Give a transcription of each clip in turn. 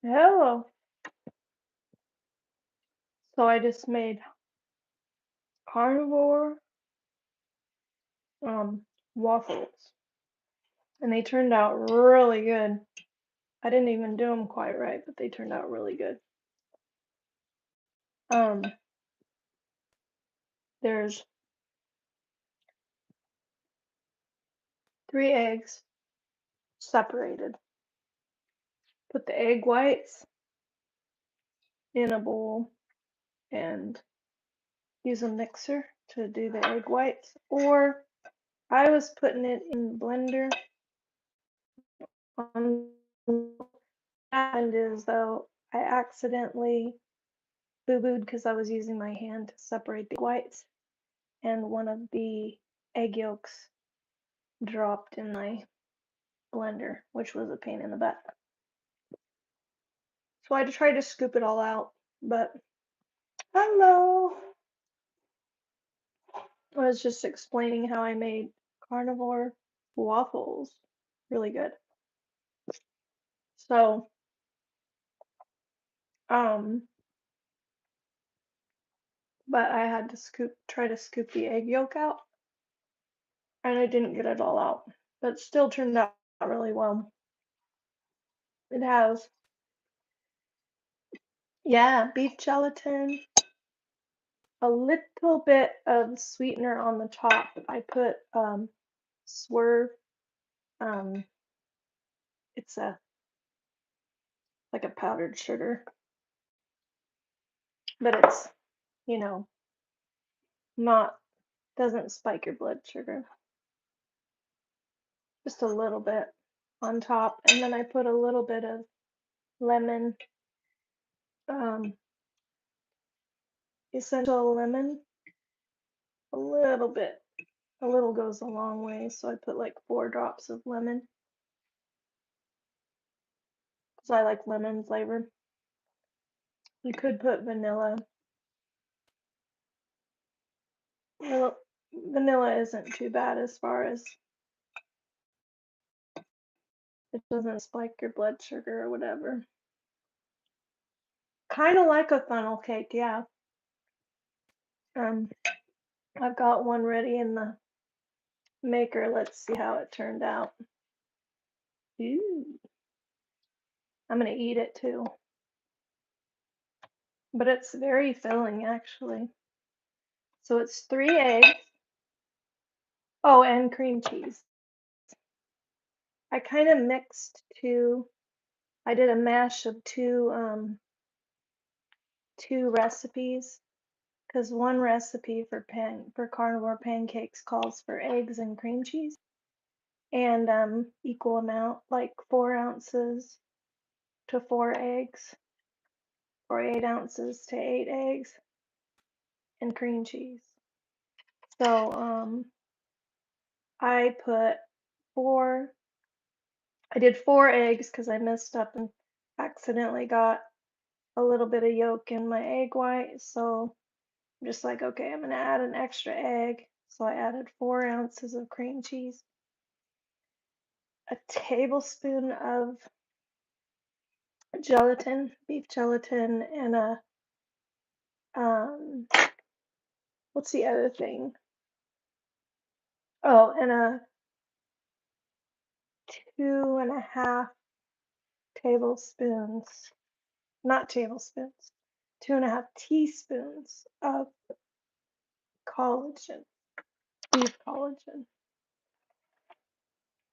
Hello. So I just made carnivore waffles, and they turned out really good. I didn't even do them quite right, but they turned out really good. Um, there's 3 eggs separated. Put the egg whites in a bowl and use a mixer to do the egg whites, or I was putting it in the blender. What happened is though I accidentally boo-booed because I was using my hand to separate the whites, and one of the egg yolks dropped in my blender, which was a pain in the butt. So I tried to scoop it all out, but hello. I was just explaining how I made carnivore waffles. Really good. So, but I had to try to scoop the egg yolk out, and I didn't get it all out, but still turned out really well. It has, yeah, beef gelatin, a little bit of sweetener on the top. I put Swerve. Um, it's like a powdered sugar, but it's, you know, not doesn't spike your blood sugar. Just a little bit on top, and then I put a little bit of lemon, um, essential lemon, a little bit. A little goes a long way, so I put like 4 drops of lemon because I like lemon flavor. You could put vanilla. Well, vanilla isn't too bad as far as it doesn't spike your blood sugar or whatever. Kind of like a funnel cake, yeah. Um, I've got one ready in the maker. Let's see how it turned out. Ooh, I'm gonna eat it too. But it's very filling actually. So it's 3 eggs. Oh, and cream cheese. I kind of mixed two. I did a mash of two recipes because one recipe for carnivore pancakes calls for eggs and cream cheese, and equal amount, like 4 ounces to 4 eggs, or 8 ounces to 8 eggs, and cream cheese. So I put 4. I did 4 eggs because I messed up and accidentally got a little bit of yolk in my egg white. So I'm just like, okay, I'm gonna add an extra egg. So I added 4 ounces of cream cheese, a tablespoon of gelatin, beef gelatin, and a um, what's the other thing? Oh, and a 2.5 tablespoons, not tablespoons, 2.5 teaspoons of collagen, beef collagen.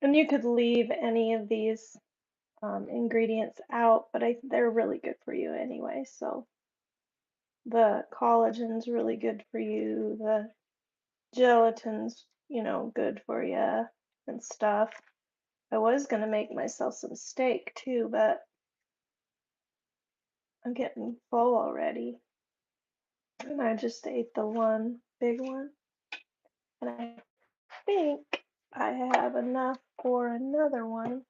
And you could leave any of these ingredients out, but they're really good for you anyway. So the collagen's really good for you. The gelatin's, good for you and stuff. I was gonna make myself some steak too, but I'm getting full already. And I just ate the one big one. And I think I have enough for another one.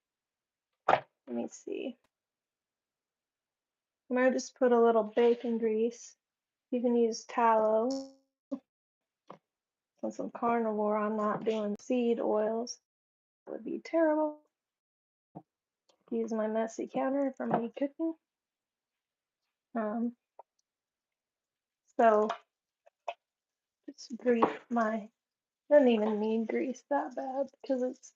Let me see. I'm gonna just put a little bacon grease. You can use tallow. Since I'm carnivore, I'm not doing seed oils. That would be terrible. Use my messy counter for my cooking. Um, so just grease my, doesn't even need grease that bad because it's,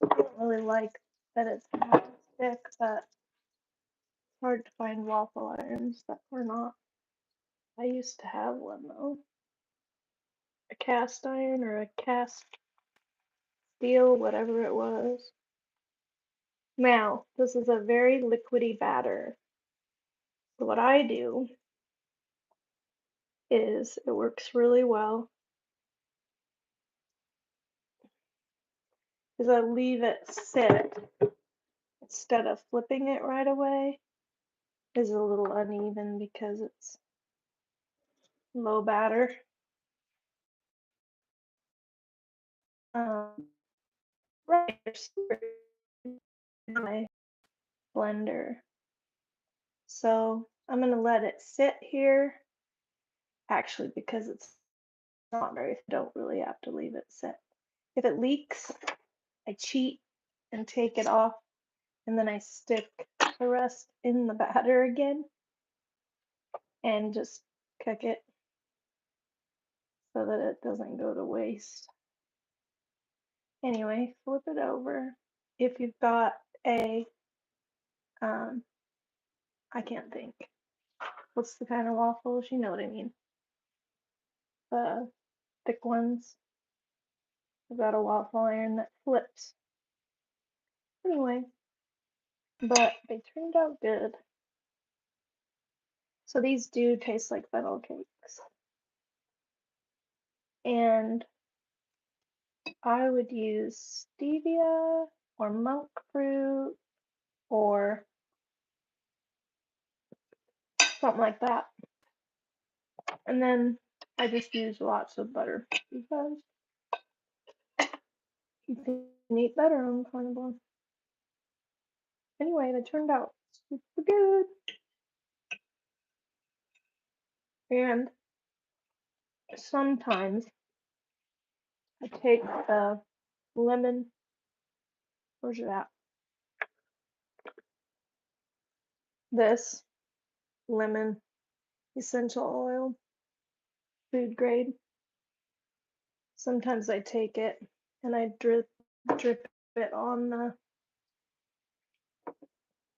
I don't really like that it's thick, but it's hard to find waffle irons that were not. I used to have one though, a cast iron or a cast steel, whatever it was. Now, this is a very liquidy batter. So what I do is, it works really well, is I leave it sit instead of flipping it right away. Is a little uneven because it's low batter. Right, my blender. So I'm gonna let it sit here. Actually, because it's not very, don't really have to leave it sit. If it leaks, I cheat and take it off, and then I stick the rest in the batter again and just cook it so that it doesn't go to waste. Anyway, flip it over. If you've got a, I can't think. What's the kind of waffles? You know what I mean. The thick ones. I've got a waffle iron that flips. Anyway, but they turned out good. So these do taste like funnel cakes. And I would use stevia or monk fruit or something like that. And then I just use lots of butter because you can eat better on carnivore. Anyway, they turned out super good. And sometimes I take the lemon, where's it at? This lemon essential oil, food grade. Sometimes I take it and I drip it on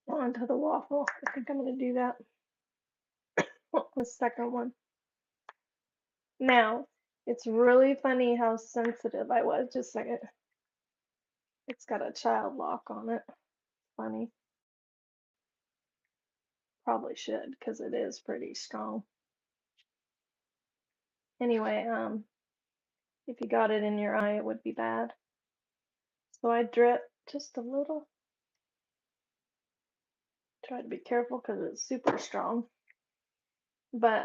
onto the waffle. I think I'm gonna do that. The second one. Now, it's really funny how sensitive I was. Just a second. It's got a child lock on it. Funny. Probably should, because it is pretty strong. Anyway, if you got it in your eye, it would be bad. So I drip just a little. Try to be careful because it's super strong. But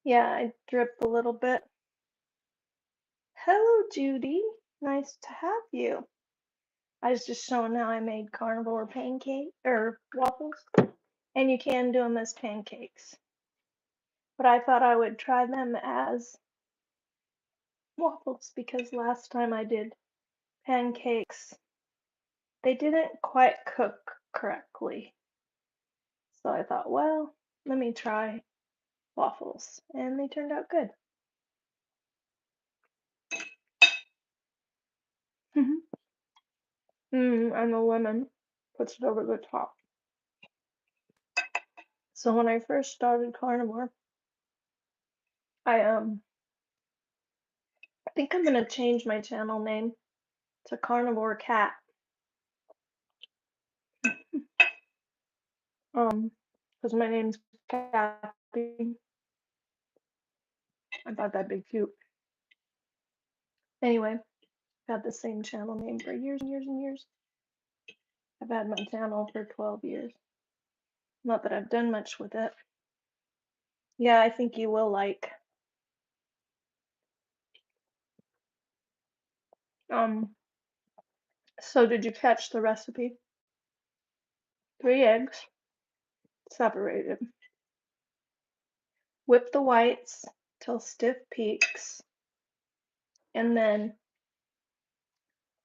yeah, I drip a little bit. Hello, Judy. Nice to have you. I was just showing how I made carnivore pancake or waffles, and you can do them as pancakes. But I thought I would try them as waffles because last time I did pancakes, they didn't quite cook correctly. So I thought, well, let me try waffles, and they turned out good. And the lemon puts it over the top. So when I first started carnivore, I think I'm gonna change my channel name to Carnivore Cat. Because my name's Cathy. I thought that'd be cute. Anyway, I've had the same channel name for years and years and years. I've had my channel for 12 years. Not that I've done much with it. Yeah, I think you will like. So did you catch the recipe? 3 eggs, separated. Whip the whites till stiff peaks, and then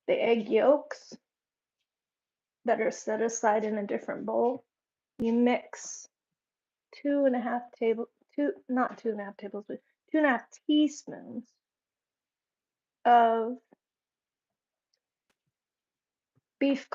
the egg yolks, that are set aside in a different bowl. You mix 2.5 teaspoons of beef